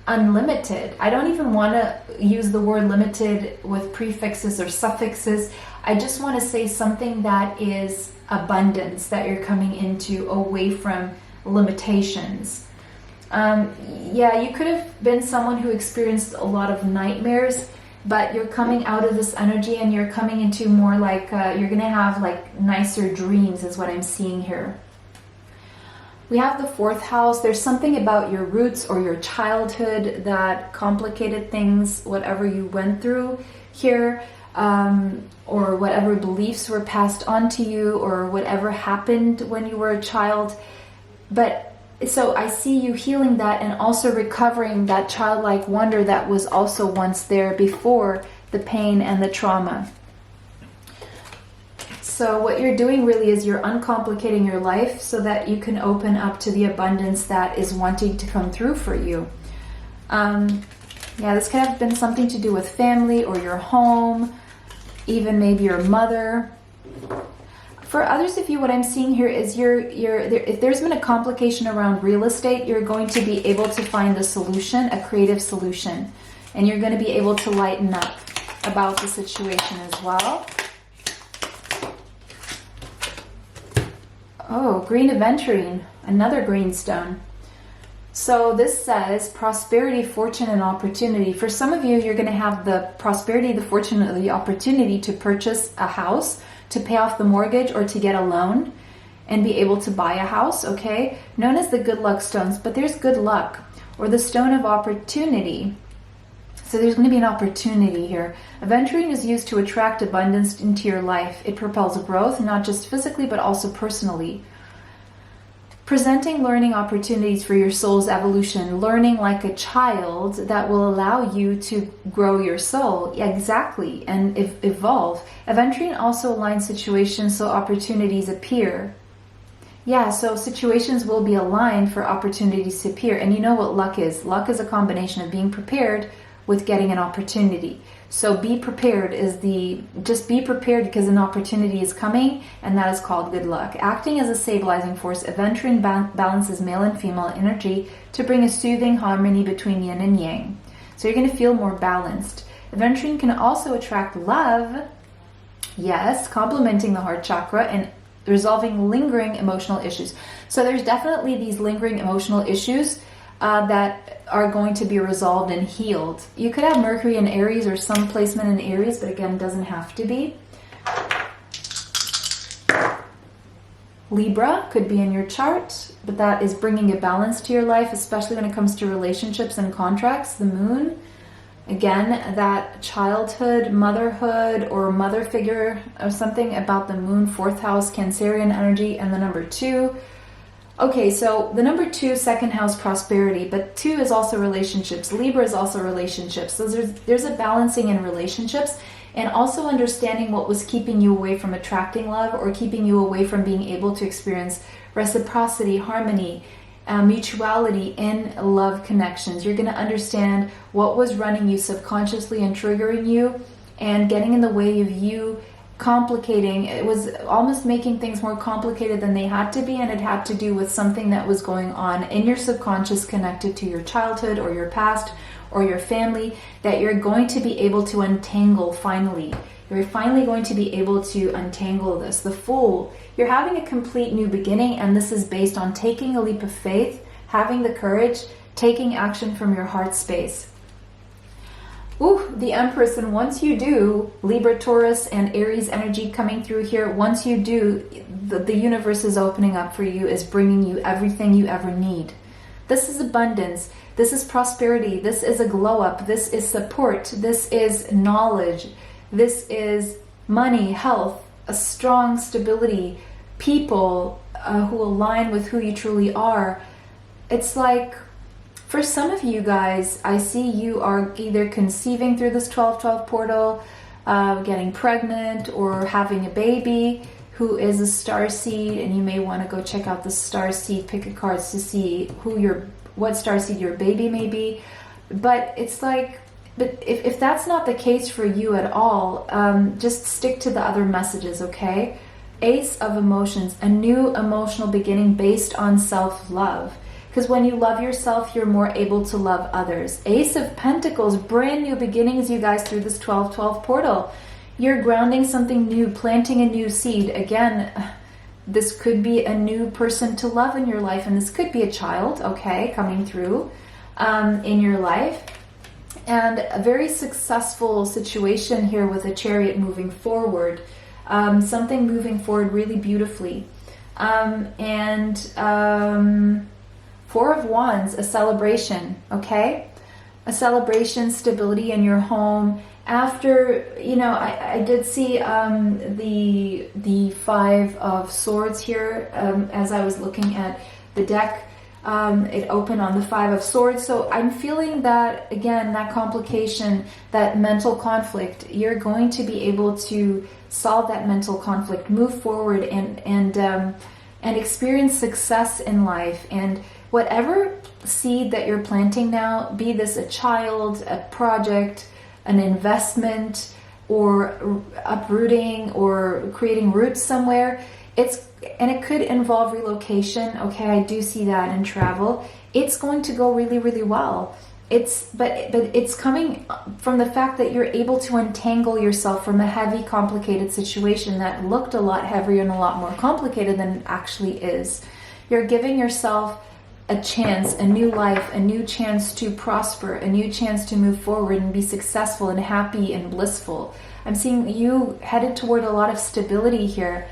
unlimited. I don't even want to use the word limited with prefixes or suffixes. I just want to say something that is abundance, that you're coming into, away from limitations. Yeah, you could have been someone who experienced a lot of nightmares, but you're coming out of this energy, and you're coming into more like, you're going to have like nicer dreams, is what I'm seeing here. We have the 4th house. There's something about your roots or your childhood that complicated things, whatever you went through here, or whatever beliefs were passed on to you, or whatever happened when you were a child. But so I see you healing that, and also recovering that childlike wonder that was also once there before the pain and the trauma. So what you're doing really is you're uncomplicating your life so that you can open up to the abundance that is wanting to come through for you. Yeah, this could have been something to do with family or your home, even maybe your mother. For others of you, what I'm seeing here is if there's been a complication around real estate, you're going to be able to find a solution, a creative solution, and you're going to be able to lighten up about the situation as well. Oh, green aventurine, another green stone. So this says prosperity, fortune, and opportunity. For some of you, you're going to have the prosperity, the fortune, or the opportunity to purchase a house, to pay off the mortgage, or to get a loan and be able to buy a house, okay? Known as the good luck stones, but there's good luck, or the stone of opportunity. So there's going to be an opportunity here. Aventurine is used to attract abundance into your life. It propels growth, not just physically, but also personally. Presenting learning opportunities for your soul's evolution, learning like a child that will allow you to grow your soul, exactly, and evolve. Aventurine also aligns situations so opportunities appear. Yeah, so situations will be aligned for opportunities to appear. And you know what luck is? Luck is a combination of being prepared with getting an opportunity. So be prepared just be prepared because an opportunity is coming, and that is called good luck. Acting as a stabilizing force, Aventurine balances male and female energy to bring a soothing harmony between yin and yang. So you're going to feel more balanced. Aventurine can also attract love, yes, complementing the heart chakra and resolving lingering emotional issues. So there's definitely these lingering emotional issues that are going to be resolved and healed. You could have Mercury in Aries or some placement in Aries, but again, doesn't have to be. Libra could be in your chart, but that is bringing a balance to your life, especially when it comes to relationships and contracts. The moon, again, that childhood, motherhood, or mother figure, or something about the moon, 4th house, Cancerian energy, and the number 2. Okay, so the number 2, second house, prosperity, but 2 is also relationships. Libra is also relationships. So there's a balancing in relationships, and also understanding what was keeping you away from attracting love or keeping you away from being able to experience reciprocity, harmony, mutuality in love connections. You're going to understand what was running you subconsciously and triggering you and getting in the way of you complicating. It was almost making things more complicated than they had to be, and it had to do with something that was going on in your subconscious connected to your childhood or your past or your family that you're going to be able to untangle finally. You're finally going to be able to untangle this. The Fool, you're having a complete new beginning, and this is based on taking a leap of faith, having the courage, taking action from your heart space. Ooh, the Empress, and once you do, Libra, Taurus, and Aries energy coming through here, once you do, the universe is opening up for you, is bringing you everything you ever need. This is abundance. This is prosperity. This is a glow up. This is support. This is knowledge. This is money, health, a strong stability, people who align with who you truly are. It's like, for some of you guys, I see you are either conceiving through this 12-12 portal, getting pregnant, or having a baby who is a starseed, and you may want to go check out the starseed pick of cards to see what starseed your baby may be. But it's like, but if that's not the case for you at all, just stick to the other messages, okay? Ace of Emotions, a new emotional beginning based on self-love. Because when you love yourself, you're more able to love others. Ace of Pentacles, brand new beginnings, you guys, through this 12-12 portal. You're grounding something new, planting a new seed. Again, this could be a new person to love in your life, and this could be a child, okay, coming through in your life. And a very successful situation here with a Chariot moving forward. Something moving forward really beautifully. Four of Wands, a celebration, okay? A celebration, stability in your home. After, you know, I did see the Five of Swords here as I was looking at the deck. It opened on the Five of Swords. So I'm feeling that, again, that complication, that mental conflict, you're going to be able to solve that mental conflict, move forward and experience success in life. And whatever seed that you're planting now, be this a child, a project, an investment, or uprooting or creating roots somewhere, and it could involve relocation. Okay, I do see that in travel. It's going to go really, really well. But it's coming from the fact that you're able to untangle yourself from a heavy, complicated situation that looked a lot heavier and a lot more complicated than it actually is. You're giving yourself a chance, a new life, a new chance to prosper, a new chance to move forward and be successful and happy and blissful. I'm seeing you headed toward a lot of stability here,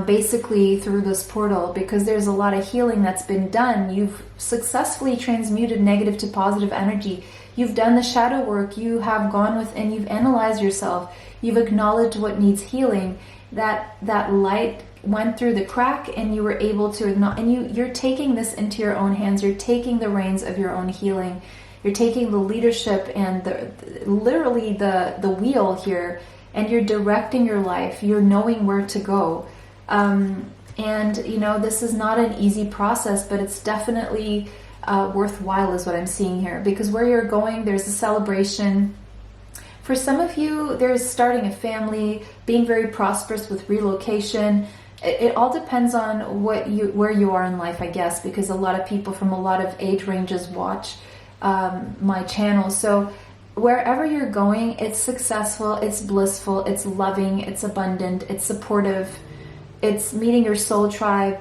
basically through this portal, because there's a lot of healing that's been done. You've successfully transmuted negative to positive energy. You've done the shadow work. You have gone within, you've analyzed yourself. You've acknowledged what needs healing. That light went through the crack and you were able to acknowledge, and you're taking this into your own hands. You're taking the reins of your own healing. You're taking the leadership and literally the wheel here, and you're directing your life. You're knowing where to go. And you know, this is not an easy process, but it's definitely worthwhile is what I'm seeing here, because where you're going, there's a celebration. For some of you, there's starting a family, being very prosperous with relocation. It all depends on where you are in life, I guess, because a lot of people from a lot of age ranges watch my channel. So wherever you're going, it's successful, it's blissful, it's loving, it's abundant, it's supportive, it's meeting your soul tribe,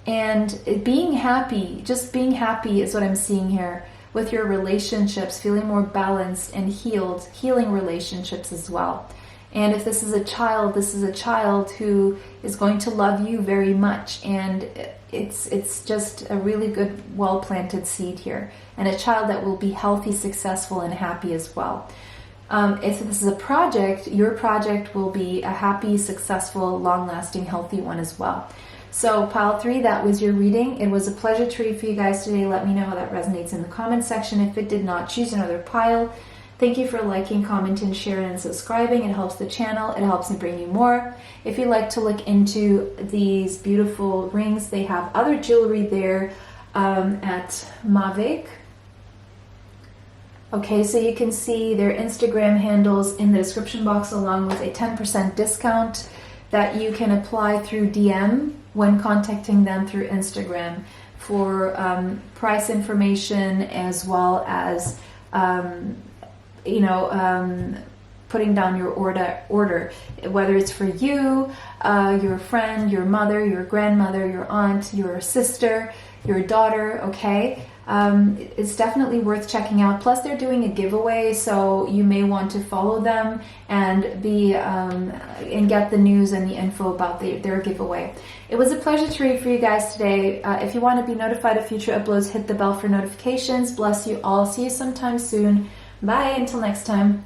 and being happy. Just being happy is what I'm seeing here with your relationships, feeling more balanced and healing relationships as well. And if this is a child, this is a child who is going to love you very much, and it's just a really good, well-planted seed here, and a child that will be healthy, successful, and happy as well. If this is a project, your project will be a happy, successful, long-lasting, healthy one as well. So pile 3, that was your reading. It was a pleasure to read for you guys today. Let me know how that resonates in the comment section. If it did not, choose another pile. Thank you for liking, commenting, sharing, and subscribing. It helps the channel. It helps me bring you more. If you'd like to look into these beautiful rings, they have other jewelry there at Mavic. Okay, so you can see their Instagram handles in the description box, along with a 10% discount that you can apply through DM when contacting them through Instagram for price information, as well as putting down your order, whether it's for you, your friend, your mother, your grandmother, your aunt, your sister, your daughter. Okay, it's definitely worth checking out. Plus, they're doing a giveaway, so you may want to follow them and be and get the news and the info about their giveaway. It was a pleasure to read for you guys today. If you want to be notified of future uploads, hit the bell for notifications. Bless you all. See you sometime soon. Bye. Until next time.